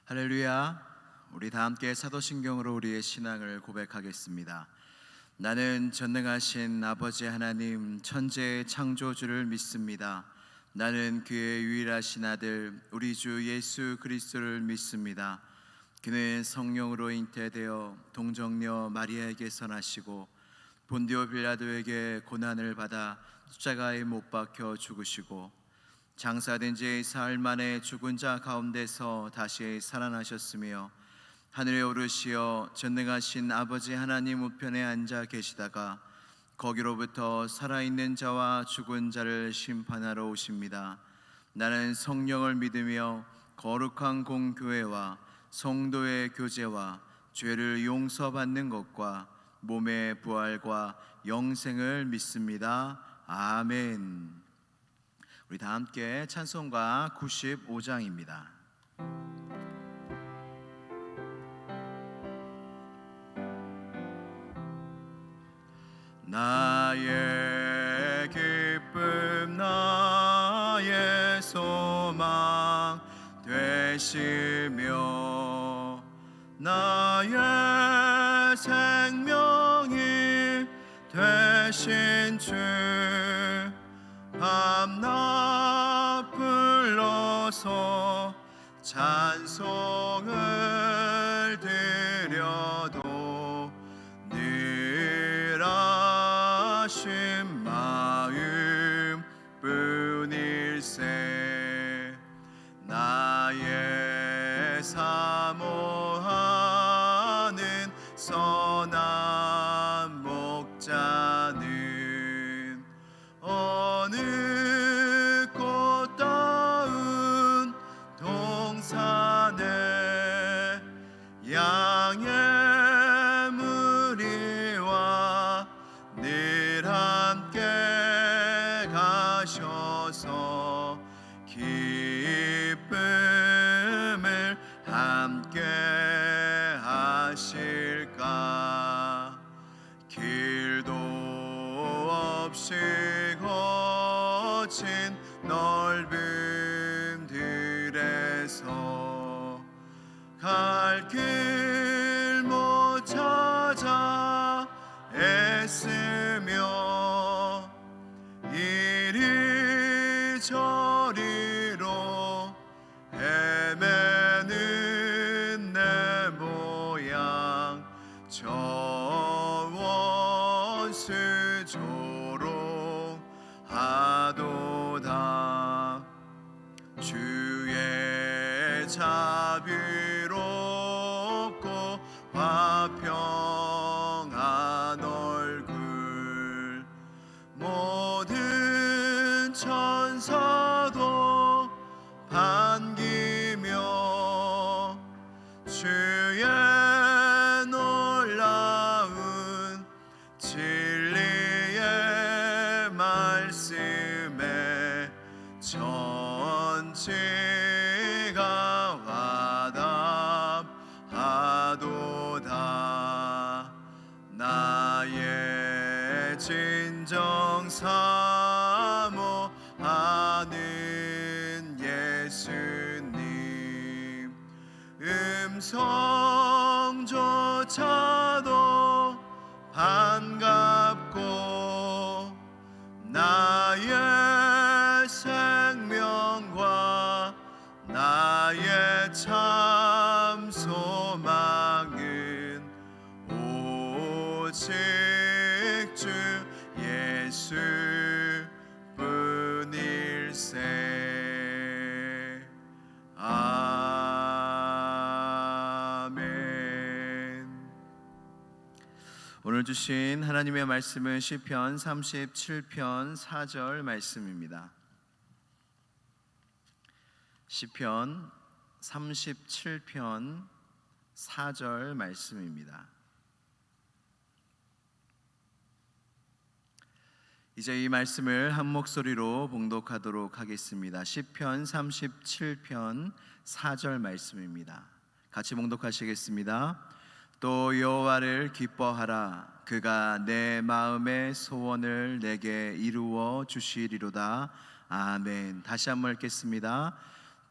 할렐루야. 우리 다 함께 사도신경으로 우리의 신앙을 고백하겠습니다. 나는 전능하신 아버지 하나님 천지의 창조주를 믿습니다. 나는 그의 유일하신 아들 우리 주 예수 그리스도를 믿습니다. 그는 성령으로 잉태되어 동정녀 마리아에게서 나시고 본디오 빌라도에게 고난을 받아 십자가에 못 박혀 죽으시고 장사된 지 사흘 만에 죽은 자 가운데서 다시 살아나셨으며 하늘에 오르시어 전능하신 아버지 하나님 우편에 앉아 계시다가 거기로부터 살아있는 자와 죽은 자를 심판하러 오십니다. 나는 성령을 믿으며 거룩한 공교회와 성도의 교제와 죄를 용서받는 것과 몸의 부활과 영생을 믿습니다. 아멘. 우리 다 함께 찬송가 95장입니다. 나의 기쁨 나의 소망 되시며 나의 생명이 되신 주 밤낮 불러서 찬송을 드려도 늘 아신 마음 뿐일세. 나의 사모하는 선한 목자는 어느 꽃다운 동산에 양의 무리와 늘 함께 가셔서 기쁨을 함께 하실까. 길도 없이 거친 넓은 들에서 갈 길 못 찾아 애쓰며 이리저리로 헤매는 내 모양 저 원수 조롱하도다. 주의 자비롭고 화평한 얼굴 모든 천사도 반기며 주의 놀라운 진리의 말씀에 천지가 화답하도다. 나의 진정 사모하는 예수님 음성조차도 반갑고 나의 생명과 나의 참 소망은 오직 주 예수 뿐일세. 아멘. 오늘 주신 하나님의 말씀은 시편 37편 4절 말씀입니다. 시편 37편 4절 말씀입니다. 이제 이 말씀을 한 목소리로 봉독하도록 하겠습니다. 시편 37편 4절 말씀입니다. 같이 봉독하시겠습니다. 또 여호와를 기뻐하라. 그가 내 마음의 소원을 내게 이루어 주시리로다. 아멘. 다시 한번 읽겠습니다.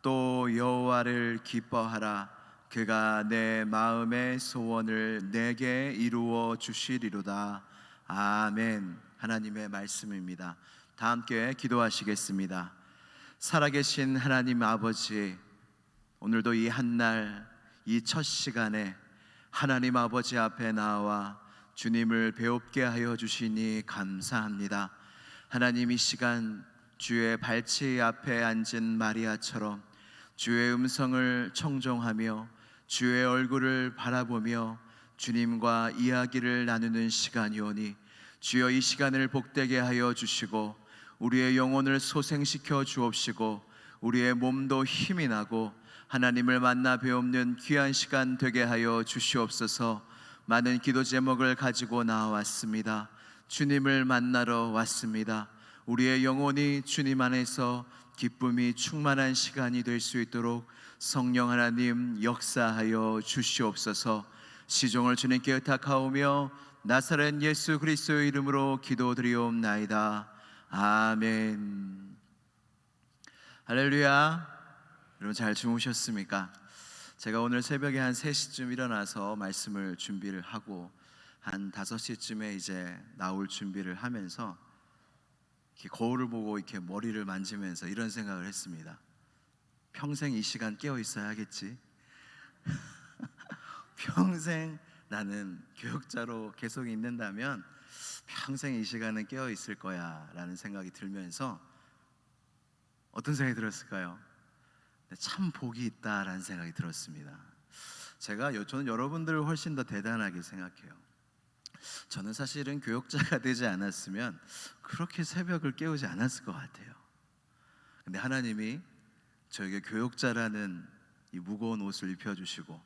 또 여호와를 기뻐하라. 그가 내 마음의 소원을 내게 이루어 주시리로다. 아멘. 하나님의 말씀입니다. 다 함께 기도하시겠습니다. 살아계신 하나님 아버지, 오늘도 이 한날, 이 첫 시간에 하나님 아버지 앞에 나와 주님을 배웁게 하여 주시니 감사합니다. 하나님, 이 시간 주의 발치 앞에 앉은 마리아처럼 주의 음성을 청종하며 주의 얼굴을 바라보며 주님과 이야기를 나누는 시간이오니 주여, 이 시간을 복되게 하여 주시고 우리의 영혼을 소생시켜 주옵시고 우리의 몸도 힘이 나고 하나님을 만나 배우는 귀한 시간 되게 하여 주시옵소서. 많은 기도 제목을 가지고 나왔습니다. 주님을 만나러 왔습니다. 우리의 영혼이 주님 안에서 기쁨이 충만한 시간이 될 수 있도록 성령 하나님 역사하여 주시옵소서. 시종을 주님께 의탁하오며 나사렛 예수 그리스도의 이름으로 기도드리옵나이다. 아멘. 할렐루야. 여러분 잘 주무셨습니까? 제가 오늘 새벽에 한 3시쯤 일어나서 말씀을 준비를 하고 한 5시쯤에 이제 나올 준비를 하면서 이렇게 거울을 보고 이렇게 머리를 만지면서 이런 생각을 했습니다. 평생 이 시간 깨어 있어야겠지. 평생 나는 교역자로 계속 있는다면 평생 이 시간은 깨어 있을 거야 라는 생각이 들면서 어떤 생각이 들었을까요? 참 복이 있다라는 생각이 들었습니다. 저는 여러분들을 훨씬 더 대단하게 생각해요. 저는 사실은 교역자가 되지 않았으면 그렇게 새벽을 깨우지 않았을 것 같아요. 근데 하나님이 저에게 교역자라는 이 무거운 옷을 입혀주시고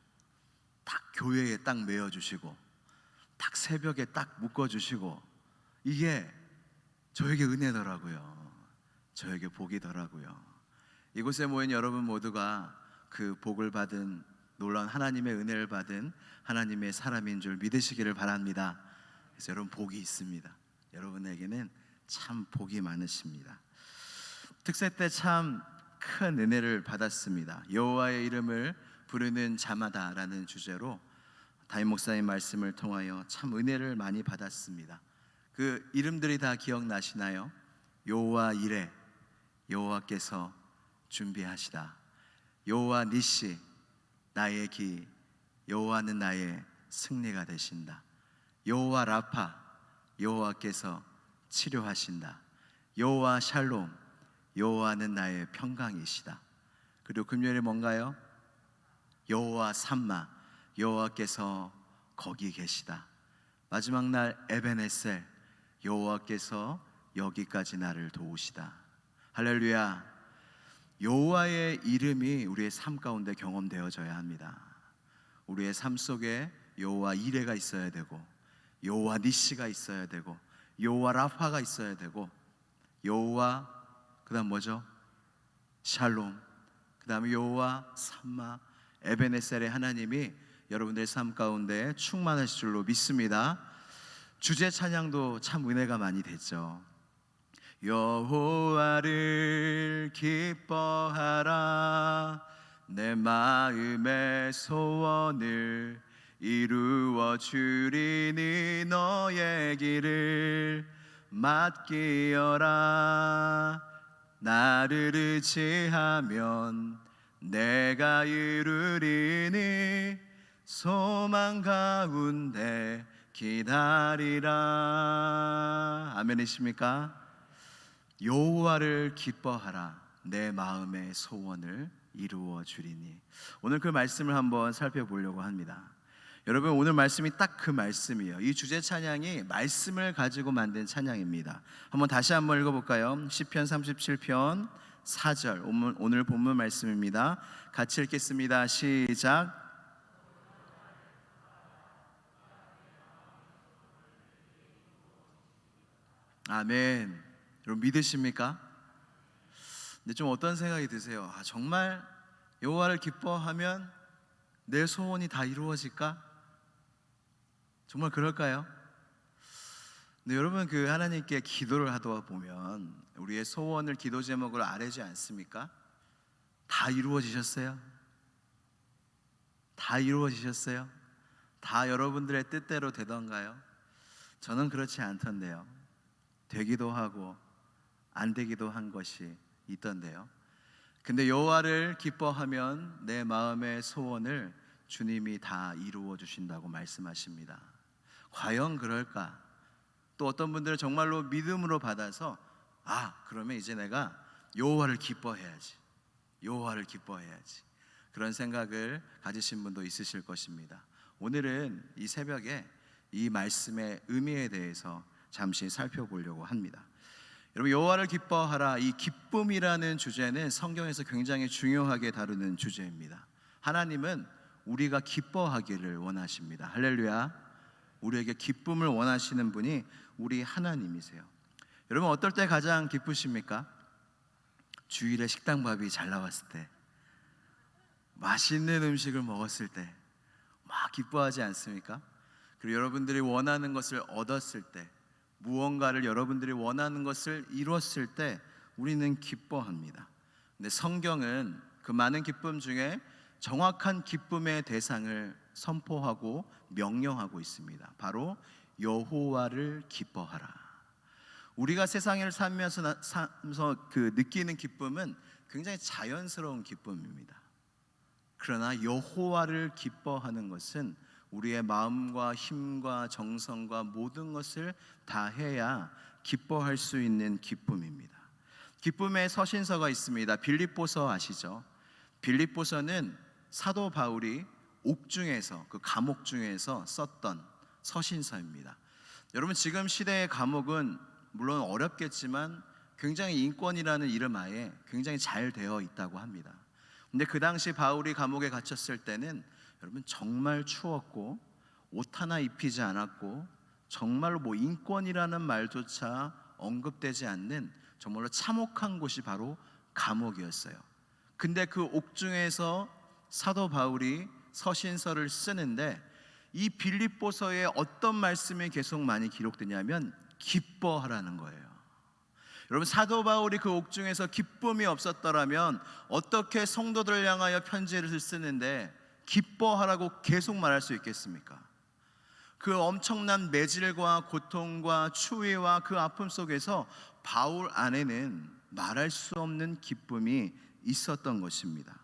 딱 교회에 딱 메어주시고 딱 새벽에 딱 묶어주시고, 이게 저에게 은혜더라고요. 저에게 복이더라고요. 이곳에 모인 여러분 모두가 그 복을 받은, 놀라운 하나님의 은혜를 받은 하나님의 사람인 줄 믿으시기를 바랍니다. 그래서 여러분 복이 있습니다. 여러분에게는 참 복이 많으십니다. 특세 때 참 큰 은혜를 받았습니다. 여호와의 이름을 부르는 자마다라는 주제로 담임 목사님 말씀을 통하여 참 은혜를 많이 받았습니다. 그 이름들이 다 기억나시나요? 여호와 이레, 여호와께서 준비하시다. 여호와 니시, 나의 기, 여호와는 나의 승리가 되신다. 여호와 라파, 여호와께서 치료하신다. 여호와 샬롬, 여호와는 나의 평강이시다. 그리고 금요일에 뭔가요? 여호와 삼마, 여호와께서 거기 계시다. 마지막 날 에베네셀, 여호와께서 여기까지 나를 도우시다. 할렐루야. 여호와의 이름이 우리의 삶 가운데 경험되어져야 합니다. 우리의 삶 속에 여호와 이레가 있어야 되고, 여호와 니시가 있어야 되고, 여호와 라파가 있어야 되고, 여호와 그 다음 뭐죠? 샬롬, 그 다음에 여호와 삼마, 에베네셀의 하나님이 여러분들의 삶 가운데 충만하실 줄로 믿습니다. 주제 찬양도 참 은혜가 많이 됐죠. 여호와를 기뻐하라, 내 마음의 소원을 이루어 주리니 너의 길을 맡기어라. 나를 의지하면 내가 이루리니 소망 가운데 기다리라. 아멘이십니까? 여호와를 기뻐하라, 내 마음의 소원을 이루어 주리니. 오늘 그 말씀을 한번 살펴보려고 합니다. 여러분, 오늘 말씀이 딱 그 말씀이에요. 이 주제 찬양이 말씀을 가지고 만든 찬양입니다. 다시 한번 읽어볼까요? 시편 37편 4절, 오늘 본문 말씀입니다. 같이 읽겠습니다. 시작. 아멘. 여러분 믿으십니까? 근데 좀 어떤 생각이 드세요? 정말 여호와를 기뻐하면 내 소원이 다 이루어질까? 정말 그럴까요? 근데 여러분, 그 하나님께 기도를 하다 보면 우리의 소원을 기도 제목으로 아뢰지 않습니까? 다 이루어지셨어요? 다 이루어지셨어요? 다 여러분들의 뜻대로 되던가요? 저는 그렇지 않던데요. 되기도 하고 안 되기도 한 것이 있던데요. 근데 여호와를 기뻐하면 내 마음의 소원을 주님이 다 이루어 주신다고 말씀하십니다. 과연 그럴까? 또 어떤 분들은 정말로 믿음으로 받아서 그러면 이제 내가 여호와를 기뻐해야지, 여호와를 기뻐해야지, 그런 생각을 가지신 분도 있으실 것입니다. 오늘은 이 새벽에 이 말씀의 의미에 대해서 잠시 살펴보려고 합니다. 여러분, 여호와를 기뻐하라, 이 기쁨이라는 주제는 성경에서 굉장히 중요하게 다루는 주제입니다. 하나님은 우리가 기뻐하기를 원하십니다. 할렐루야. 우리에게 기쁨을 원하시는 분이 우리 하나님이세요. 여러분, 어떨 때 가장 기쁘십니까? 주일에 식당밥이 잘 나왔을 때, 맛있는 음식을 먹었을 때 막 기뻐하지 않습니까? 그리고 여러분들이 원하는 것을 얻었을 때, 무언가를 여러분들이 원하는 것을 이뤘을 때 우리는 기뻐합니다. 근데 성경은 그 많은 기쁨 중에 정확한 기쁨의 대상을 선포하고 명령하고 있습니다. 바로 여호와를 기뻐하라. 우리가 세상을 살면서 느끼는 기쁨은 굉장히 자연스러운 기쁨입니다. 그러나 여호와를 기뻐하는 것은 우리의 마음과 힘과 정성과 모든 것을 다해야 기뻐할 수 있는 기쁨입니다. 기쁨의 서신서가 있습니다. 빌립보서 아시죠? 빌립보서는 사도 바울이 옥중에서, 그 감옥 중에서 썼던 서신서입니다. 여러분, 지금 시대의 감옥은 물론 어렵겠지만 굉장히 인권이라는 이름 하에 굉장히 잘 되어 있다고 합니다. 근데 그 당시 바울이 감옥에 갇혔을 때는 여러분 정말 추웠고 옷 하나 입히지 않았고 정말로 인권이라는 말조차 언급되지 않는 정말로 참혹한 곳이 바로 감옥이었어요. 근데 그 옥중에서 사도 바울이 서신서를 쓰는데 이 빌립보서에 어떤 말씀이 계속 많이 기록되냐면 기뻐하라는 거예요. 여러분, 사도 바울이 그 옥중에서 기쁨이 없었더라면 어떻게 성도들을 향하여 편지를 쓰는데 기뻐하라고 계속 말할 수 있겠습니까? 그 엄청난 매질과 고통과 추위와 그 아픔 속에서 바울 안에는 말할 수 없는 기쁨이 있었던 것입니다.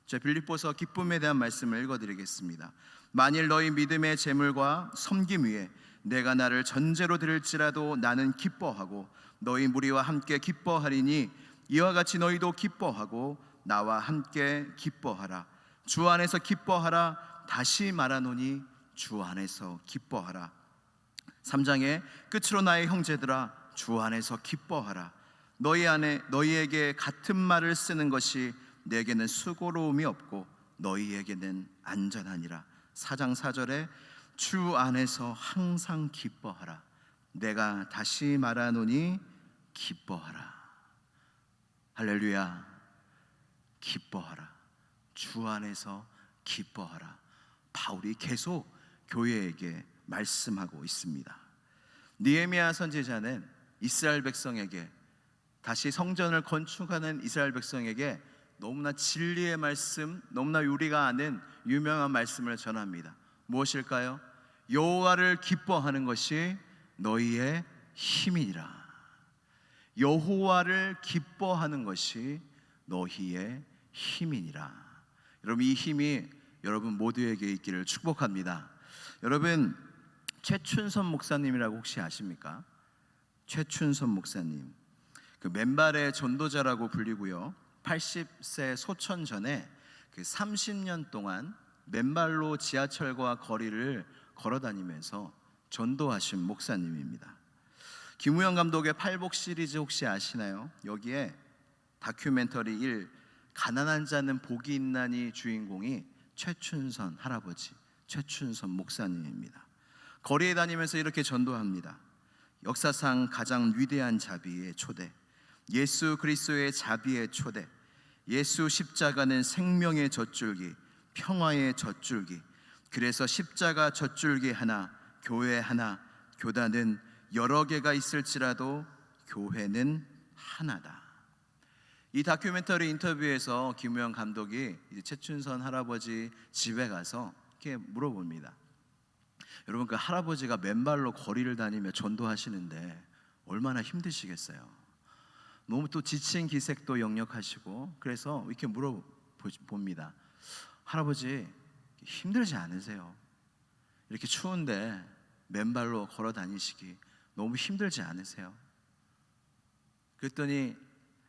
자, 빌립보서 기쁨에 대한 말씀을 읽어드리겠습니다. 만일 너희 믿음의 재물과 섬김 위에 내가 나를 전제로 드릴지라도 나는 기뻐하고 너희 무리와 함께 기뻐하리니 이와 같이 너희도 기뻐하고 나와 함께 기뻐하라. 주 안에서 기뻐하라. 다시 말하노니 주 안에서 기뻐하라. 3장의 끝으로 나의 형제들아 주 안에서 기뻐하라. 너희에게 같은 말을 쓰는 것이 내게는 수고로움이 없고 너희에게는 안전하니라. 4장 4절에 주 안에서 항상 기뻐하라. 내가 다시 말하노니 기뻐하라. 할렐루야. 기뻐하라. 주 안에서 기뻐하라. 바울이 계속 교회에게 말씀하고 있습니다. 느헤미야 선지자는 이스라엘 백성에게, 다시 성전을 건축하는 이스라엘 백성에게 너무나 진리의 말씀, 너무나 우리가 아는 유명한 말씀을 전합니다. 무엇일까요? 여호와를 기뻐하는 것이 너희의 힘이니라. 여호와를 기뻐하는 것이 너희의 힘이니라. 여러분, 이 힘이 여러분 모두에게 있기를 축복합니다. 여러분, 최춘선 목사님이라고 혹시 아십니까? 최춘선 목사님, 그 맨발의 전도자라고 불리고요, 80세 소천 전에 그 30년 동안 맨발로 지하철과 거리를 걸어다니면서 전도하신 목사님입니다. 김우영 감독의 팔복 시리즈 혹시 아시나요? 여기에 다큐멘터리 1 가난한 자는 복이 있나니 주인공이 최춘선 할아버지, 최춘선 목사님입니다. 거리에 다니면서 이렇게 전도합니다. 역사상 가장 위대한 자비의 초대, 예수 그리스도의 자비의 초대, 예수 십자가는 생명의 젖줄기, 평화의 젖줄기. 그래서 십자가 젖줄기 하나, 교회 하나, 교단은 여러 개가 있을지라도 교회는 하나다. 이 다큐멘터리 인터뷰에서 김우영 감독이 이제 최춘선 할아버지 집에 가서 이렇게 물어봅니다. 여러분, 그 할아버지가 맨발로 거리를 다니며 전도하시는데 얼마나 힘드시겠어요? 너무 또 지친 기색도 역력하시고, 그래서 이렇게 물어봅니다. 할아버지, 힘들지 않으세요? 이렇게 추운데 맨발로 걸어 다니시기 너무 힘들지 않으세요? 그랬더니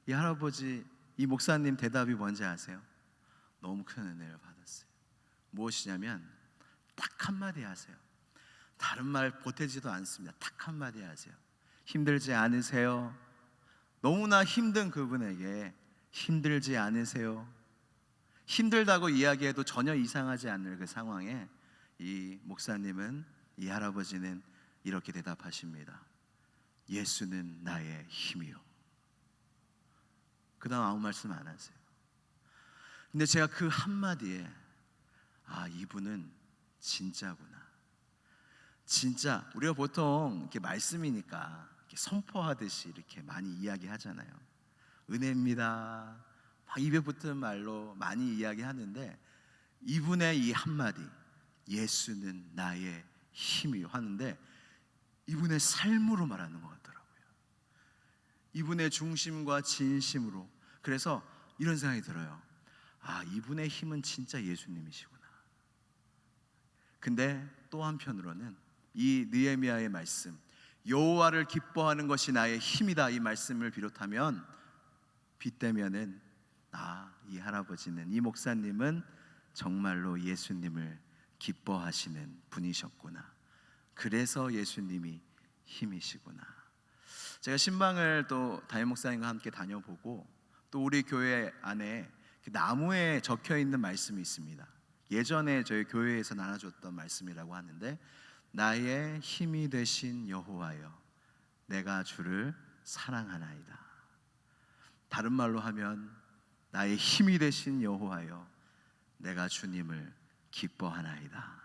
이 할아버지, 이 목사님 대답이 뭔지 아세요? 너무 큰 은혜를 받았어요. 무엇이냐면 딱 한마디 하세요. 다른 말 보태지도 않습니다. 딱 한마디 하세요. 힘들지 않으세요? 너무나 힘든 그분에게 힘들지 않으세요? 힘들다고 이야기해도 전혀 이상하지 않을 그 상황에 이 목사님은, 이 할아버지는 이렇게 대답하십니다. 예수는 나의 힘이요. 그 다음 아무 말씀 안 하세요. 근데 제가 그 한마디에 이분은 진짜구나. 진짜 우리가 보통 이렇게 말씀이니까 이렇게 선포하듯이 이렇게 많이 이야기하잖아요. 은혜입니다. 막 입에 붙은 말로 많이 이야기하는데, 이분의 이 한마디, 예수는 나의 힘이요 하는데, 이분의 삶으로 말하는 것 같더라고요. 이분의 중심과 진심으로. 그래서 이런 생각이 들어요. 이분의 힘은 진짜 예수님이시구나. 근데 또 한편으로는 이 느헤미야의 말씀, 여호와를 기뻐하는 것이 나의 힘이다, 이 말씀을 비롯하면, 빗대면은 이 할아버지는, 이 목사님은 정말로 예수님을 기뻐하시는 분이셨구나. 그래서 예수님이 힘이시구나. 제가 신방을 또 담임 목사님과 함께 다녀보고, 또 우리 교회 안에 나무에 적혀 있는 말씀이 있습니다. 예전에 저희 교회에서 나눠줬던 말씀이라고 하는데, 나의 힘이 되신 여호와여, 내가 주를 사랑하나이다. 다른 말로 하면, 나의 힘이 되신 여호와여, 내가 주님을 기뻐하나이다.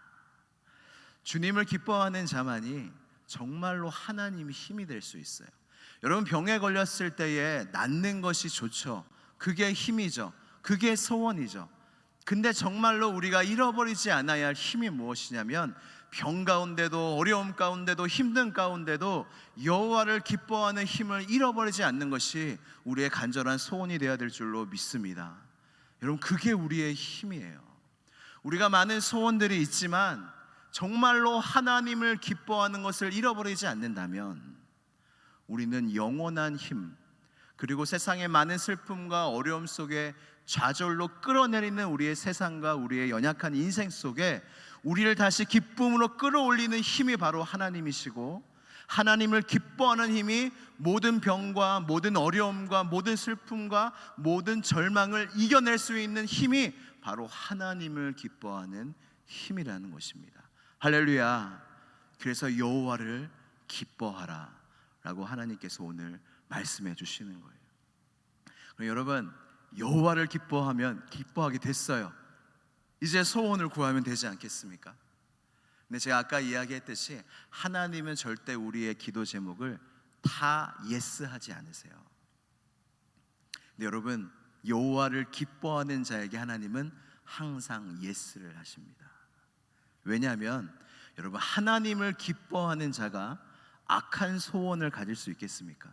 주님을 기뻐하는 자만이 정말로 하나님이 힘이 될 수 있어요. 여러분, 병에 걸렸을 때에 낫는 것이 좋죠. 그게 힘이죠. 그게 소원이죠. 근데 정말로 우리가 잃어버리지 않아야 할 힘이 무엇이냐면, 병 가운데도, 어려움 가운데도, 힘든 가운데도 여호와를 기뻐하는 힘을 잃어버리지 않는 것이 우리의 간절한 소원이 되어야 될 줄로 믿습니다. 여러분, 그게 우리의 힘이에요. 우리가 많은 소원들이 있지만 정말로 하나님을 기뻐하는 것을 잃어버리지 않는다면, 우리는 영원한 힘, 그리고 세상의 많은 슬픔과 어려움 속에 좌절로 끌어내리는 우리의 세상과 우리의 연약한 인생 속에 우리를 다시 기쁨으로 끌어올리는 힘이 바로 하나님이시고, 하나님을 기뻐하는 힘이 모든 병과 모든 어려움과 모든 슬픔과 모든 절망을 이겨낼 수 있는 힘이 바로 하나님을 기뻐하는 힘이라는 것입니다. 할렐루야. 그래서 여호와를 기뻐하라 라고 하나님께서 오늘 말씀해 주시는 거예요. 그럼 여러분, 여호와를 기뻐하게 됐어요. 이제 소원을 구하면 되지 않겠습니까? 근데 제가 아까 이야기했듯이 하나님은 절대 우리의 기도 제목을 다 예스하지 않으세요. 근데 여러분, 여호와를 기뻐하는 자에게 하나님은 항상 예스를 하십니다. 왜냐하면 여러분, 하나님을 기뻐하는 자가 악한 소원을 가질 수 있겠습니까?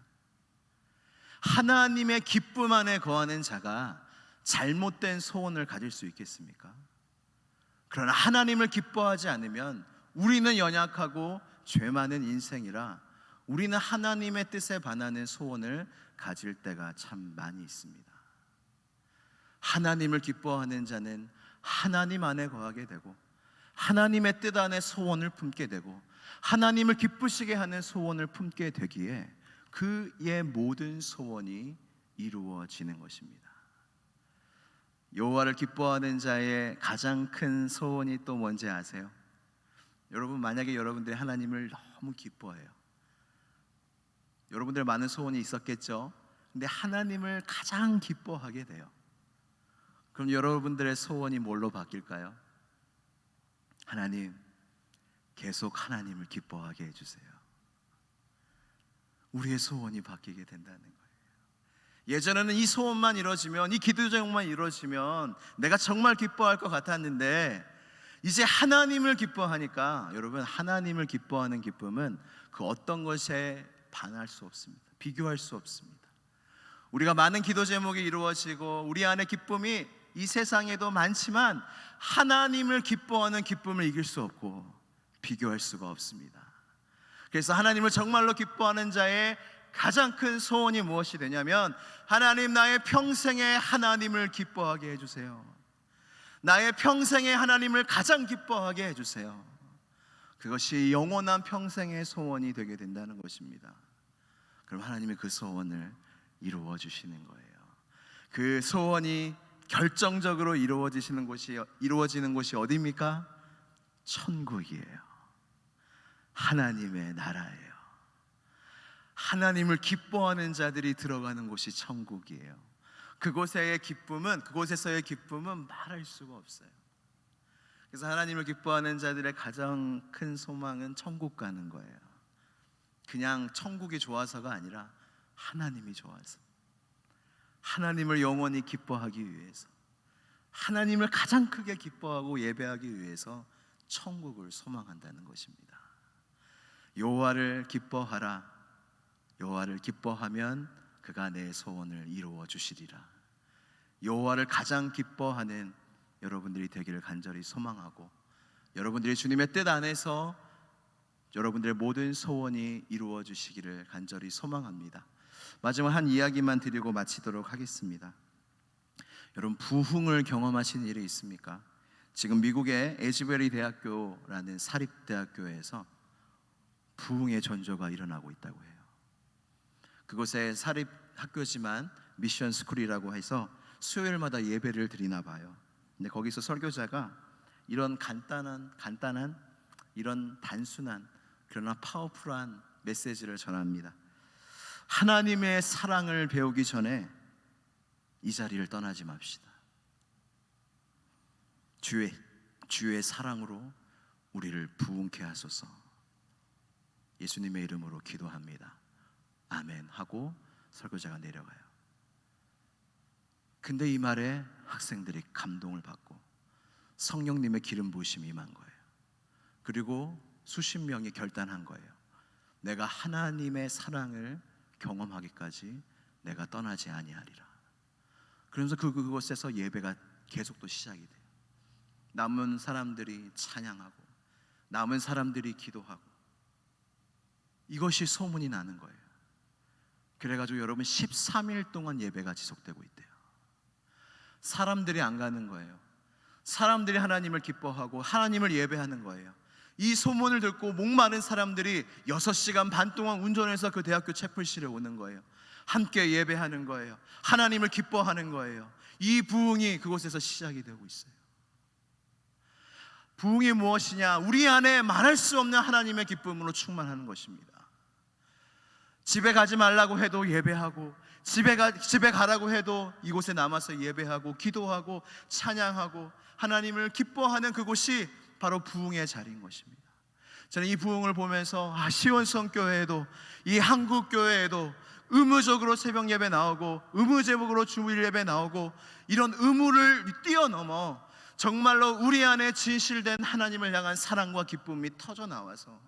하나님의 기쁨 안에 거하는 자가 잘못된 소원을 가질 수 있겠습니까? 그러나 하나님을 기뻐하지 않으면 우리는 연약하고 죄 많은 인생이라 우리는 하나님의 뜻에 반하는 소원을 가질 때가 참 많이 있습니다. 하나님을 기뻐하는 자는 하나님 안에 거하게 되고, 하나님의 뜻 안에 소원을 품게 되고, 하나님을 기쁘시게 하는 소원을 품게 되기에 그의 모든 소원이 이루어지는 것입니다. 여호와를 기뻐하는 자의 가장 큰 소원이 또 뭔지 아세요? 여러분, 만약에 여러분들이 하나님을 너무 기뻐해요. 여러분들 많은 소원이 있었겠죠? 근데 하나님을 가장 기뻐하게 돼요. 그럼 여러분들의 소원이 뭘로 바뀔까요? 하나님, 계속 하나님을 기뻐하게 해주세요. 우리의 소원이 바뀌게 된다는 거예요. 예전에는 이 소원만 이루어지면, 이 기도 제목만 이루어지면 내가 정말 기뻐할 것 같았는데 이제 하나님을 기뻐하니까, 여러분, 하나님을 기뻐하는 기쁨은 그 어떤 것에 반할 수 없습니다. 비교할 수 없습니다. 우리가 많은 기도 제목이 이루어지고 우리 안에 기쁨이 이 세상에도 많지만 하나님을 기뻐하는 기쁨을 이길 수 없고 비교할 수가 없습니다. 그래서 하나님을 정말로 기뻐하는 자의 가장 큰 소원이 무엇이 되냐면, 하나님, 나의 평생에 하나님을 기뻐하게 해주세요. 나의 평생에 하나님을 가장 기뻐하게 해주세요. 그것이 영원한 평생의 소원이 되게 된다는 것입니다. 그럼 하나님이 그 소원을 이루어 주시는 거예요. 그 소원이 결정적으로 이루어지는 곳이 어디입니까? 천국이에요. 하나님의 나라예요. 하나님을 기뻐하는 자들이 들어가는 곳이 천국이에요. 그곳에서의 기쁨은 말할 수가 없어요. 그래서 하나님을 기뻐하는 자들의 가장 큰 소망은 천국 가는 거예요. 그냥 천국이 좋아서가 아니라 하나님이 좋아서, 하나님을 영원히 기뻐하기 위해서, 하나님을 가장 크게 기뻐하고 예배하기 위해서 천국을 소망한다는 것입니다. 여호와를 기뻐하라. 여호와를 기뻐하면 그가 내 소원을 이루어 주시리라. 여호와를 가장 기뻐하는 여러분들이 되기를 간절히 소망하고, 여러분들이 주님의 뜻 안에서 여러분들의 모든 소원이 이루어 주시기를 간절히 소망합니다. 마지막 한 이야기만 드리고 마치도록 하겠습니다. 여러분, 부흥을 경험하신 일이 있습니까? 지금 미국의 에즈베리 대학교라는 사립대학교에서 부흥의 전조가 일어나고 있다고 해요. 그곳에 사립학교지만 미션 스쿨이라고 해서 수요일마다 예배를 드리나 봐요. 근데 거기서 설교자가 이런 간단한 이런 단순한 그러나 파워풀한 메시지를 전합니다. 하나님의 사랑을 배우기 전에 이 자리를 떠나지 맙시다. 주의 사랑으로 우리를 부흥케 하소서. 예수님의 이름으로 기도합니다. 아멘 하고 설교자가 내려가요. 근데 이 말에 학생들이 감동을 받고 성령님의 기름 부으심이 임한 거예요. 그리고 수십 명이 결단한 거예요. 내가 하나님의 사랑을 경험하기까지 내가 떠나지 아니하리라. 그러면서 그곳에서 예배가 계속 또 시작이 돼요. 남은 사람들이 찬양하고 남은 사람들이 기도하고, 이것이 소문이 나는 거예요. 그래가지고 여러분, 13일 동안 예배가 지속되고 있대요. 사람들이 안 가는 거예요. 사람들이 하나님을 기뻐하고 하나님을 예배하는 거예요. 이 소문을 듣고 목마른 사람들이 6시간 반 동안 운전해서 그 대학교 채플실에 오는 거예요. 함께 예배하는 거예요. 하나님을 기뻐하는 거예요. 이 부흥이 그곳에서 시작이 되고 있어요. 부흥이 무엇이냐? 우리 안에 말할 수 없는 하나님의 기쁨으로 충만하는 것입니다. 집에 가지 말라고 해도 예배하고, 집에 가라고 해도 이곳에 남아서 예배하고 기도하고 찬양하고 하나님을 기뻐하는 그곳이 바로 부흥의 자리인 것입니다. 저는 이 부흥을 보면서 시온성교회에도, 이 한국교회에도 의무적으로 새벽 예배 나오고 의무제목으로 주일 예배 나오고, 이런 의무를 뛰어넘어 정말로 우리 안에 진실된 하나님을 향한 사랑과 기쁨이 터져 나와서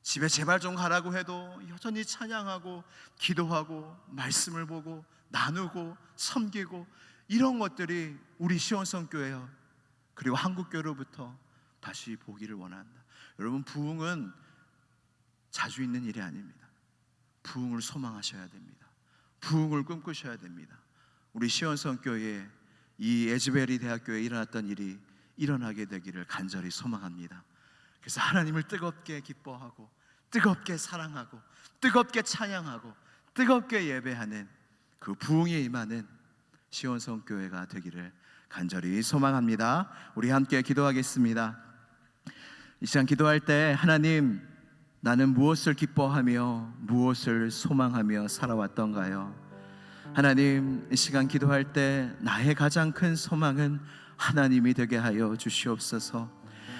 집에 제발 좀 가라고 해도 여전히 찬양하고 기도하고 말씀을 보고 나누고 섬기고, 이런 것들이 우리 시온성교회요 그리고 한국교회로부터 다시 보기를 원한다. 여러분, 부흥은 자주 있는 일이 아닙니다. 부흥을 소망하셔야 됩니다. 부흥을 꿈꾸셔야 됩니다. 우리 시온성교회에, 이 에즈베리 대학교에 일어났던 일이 일어나게 되기를 간절히 소망합니다. 그래서 하나님을 뜨겁게 기뻐하고 뜨겁게 사랑하고 뜨겁게 찬양하고 뜨겁게 예배하는 그 부흥에 임하는 시온성교회가 되기를 간절히 소망합니다. 우리 함께 기도하겠습니다. 이 시간 기도할 때, 하나님, 나는 무엇을 기뻐하며 무엇을 소망하며 살아왔던가요? 하나님, 이 시간 기도할 때 나의 가장 큰 소망은 하나님이 되게 하여 주시옵소서.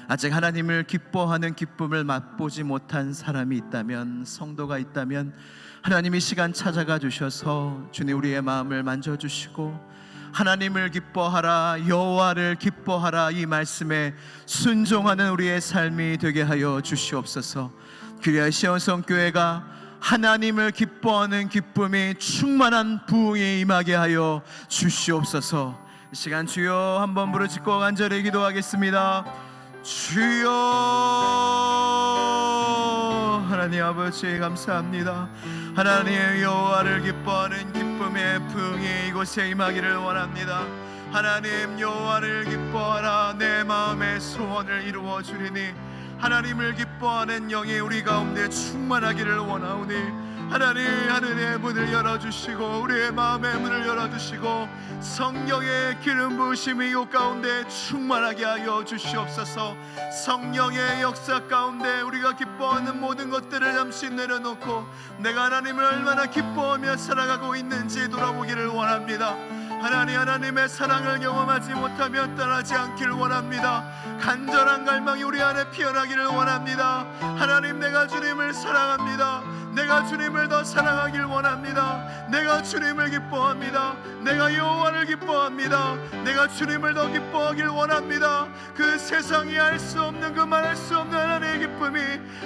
아직 하나님을 기뻐하는 기쁨을 맛보지 못한 사람이 있다면, 성도가 있다면 하나님이 시간 찾아가 주셔서 주님 우리의 마음을 만져주시고 하나님을 기뻐하라, 여호와를 기뻐하라, 이 말씀에 순종하는 우리의 삶이 되게 하여 주시옵소서. 그리하여 시온성교회가 하나님을 기뻐하는 기쁨이 충만한 부흥에 임하게 하여 주시옵소서. 이 시간 주여 한번 부르짖고 간절히 기도하겠습니다. 주여, 하나님 아버지 감사합니다. 하나님 여호와를 기뻐하는 기쁨의 부흥이 이곳에 임하기를 원합니다. 하나님 여호와를 기뻐하라, 내 마음의 소원을 이루어 주리니 하나님을 기뻐하는 영이 우리 가운데 충만하기를 원하오니 하나님 하늘의 문을 열어주시고 우리의 마음의 문을 열어주시고 성령의 기름 부으심이 이 가운데 충만하게 하여 주시옵소서. 성령의 역사 가운데 우리가 기뻐하는 모든 것들을 잠시 내려놓고 내가 하나님을 얼마나 기뻐하며 살아가고 있는지 돌아보기를 원합니다. 하나님의 사랑을 경험하지 못하면 떠나지 않기를 원합니다. 간절한 갈망이 우리 안에 피어나기를 원합니다. 하나님, 내가 주님을 사랑합니다. 내가 주님을 더 사랑하길 원합니다. 내가 주님을 기뻐합니다. 내가 여호와를 기뻐합니다. 내가 주님을 더 기뻐하길 원합니다. 그 세상이 알 수 없는, 그 말할 수 없는 하나님의 기쁨이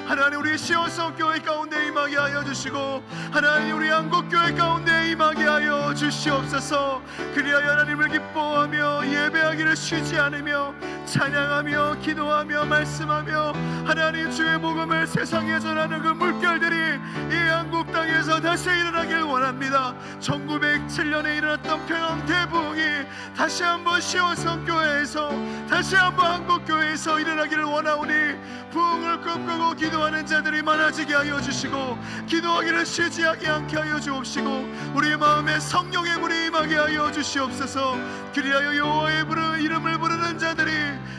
하나님 우리 시온성교회 가운데 임하게 하여 주시고 하나님 우리 한국교회 가운데 임하게 하여 주시옵소서. 그리하여 하나님을 기뻐하며 예배하기를 쉬지 않으며 찬양하며 기도하며 말씀하며 하나님 주의 복음을 세상에 전하는 그 물결들이 이 한국 땅에서 다시 일어나길 원합니다. 1907년에 일어났던 평양 대부흥이 다시 한번 시온성교회에서, 다시 한번 한국교회에서 일어나기를 원하오니 부흥을 꿈꾸고 기도하는 자들이 많아지게 하여 주시고 기도하기를 쉬지 않게 하여 주옵시고 우리의 마음에 성령의 불이 임하게 하여 주시옵소서. 그리하여 여호와의 이름을 부르는 자들이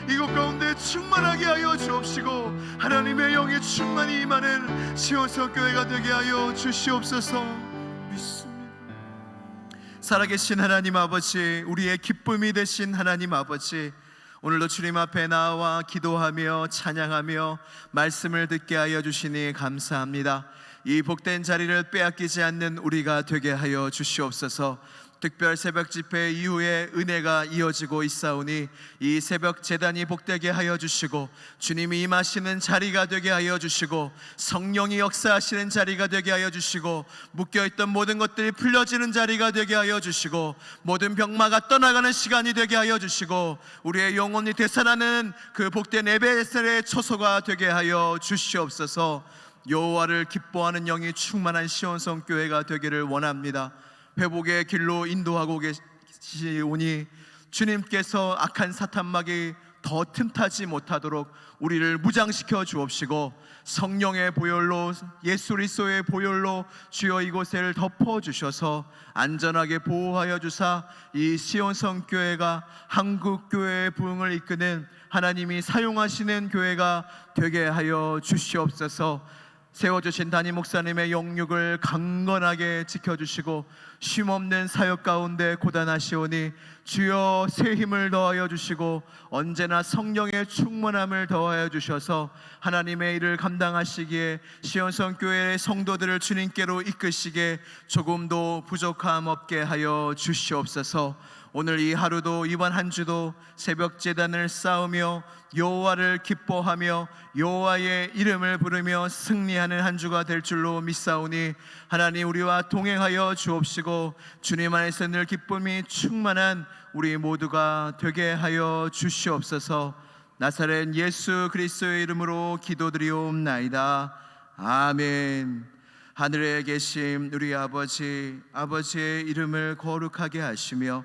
이곳 가운데 충만하게 하여 주옵시고 하나님의 영이 충만히 임하는 시온성교회가 되게 하여 주시옵소서. 믿습니다. 살아계신 하나님 아버지, 우리의 기쁨이 되신 하나님 아버지, 오늘도 주님 앞에 나와 기도하며 찬양하며 말씀을 듣게 하여 주시니 감사합니다. 이 복된 자리를 빼앗기지 않는 우리가 되게 하여 주시옵소서. 특별 새벽 집회 이후에 은혜가 이어지고 있사오니 이 새벽 제단이 복되게 하여 주시고 주님이 임하시는 자리가 되게 하여 주시고 성령이 역사하시는 자리가 되게 하여 주시고 묶여있던 모든 것들이 풀려지는 자리가 되게 하여 주시고 모든 병마가 떠나가는 시간이 되게 하여 주시고 우리의 영혼이 되살아나는 그 복된 예배의 초소가 되게 하여 주시옵소서. 여호와를 기뻐하는 영이 충만한 시온성교회가 되기를 원합니다. 회복의 길로 인도하고 계시오니 주님께서 악한 사탄막이 더 틈타지 못하도록 우리를 무장시켜 주옵시고 성령의 보혈로, 예수 그리스도의 보혈로 주여 이곳을 덮어주셔서 안전하게 보호하여 주사 이 시온성교회가 한국교회의 부흥을 이끄는 하나님이 사용하시는 교회가 되게 하여 주시옵소서. 세워주신 담임 목사님의 영육을 강건하게 지켜주시고 쉼없는 사역 가운데 고단하시오니 주여 새 힘을 더하여 주시고 언제나 성령의 충만함을 더하여 주셔서 하나님의 일을 감당하시기에 시온성교회의 성도들을 주님께로 이끄시게 조금도 부족함 없게 하여 주시옵소서. 오늘 이 하루도, 이번 한 주도 새벽 제단을 쌓으며 여호와를 기뻐하며 여호와의 이름을 부르며 승리하는 한 주가 될 줄로 믿사오니 하나님 우리와 동행하여 주옵시고 주님 안에서 늘 기쁨이 충만한 우리 모두가 되게 하여 주시옵소서. 나사렛 예수 그리스도의 이름으로 기도드리옵나이다. 아멘. 하늘에 계신 우리 아버지, 아버지의 이름을 거룩하게 하시며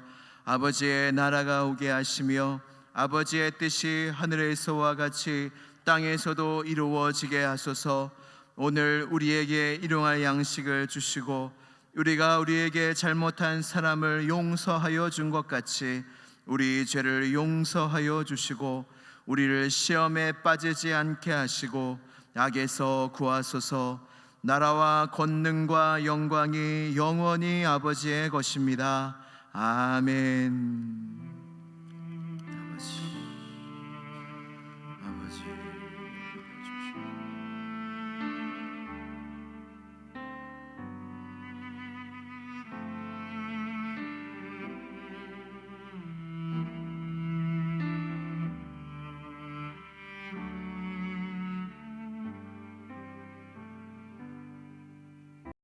아버지의 나라가 오게 하시며 아버지의 뜻이 하늘에서와 같이 땅에서도 이루어지게 하소서. 오늘 우리에게 일용할 양식을 주시고 우리가 우리에게 잘못한 사람을 용서하여 준 것 같이 우리 죄를 용서하여 주시고 우리를 시험에 빠지지 않게 하시고 악에서 구하소서. 나라와 권능과 영광이 영원히 아버지의 것입니다. 아멘.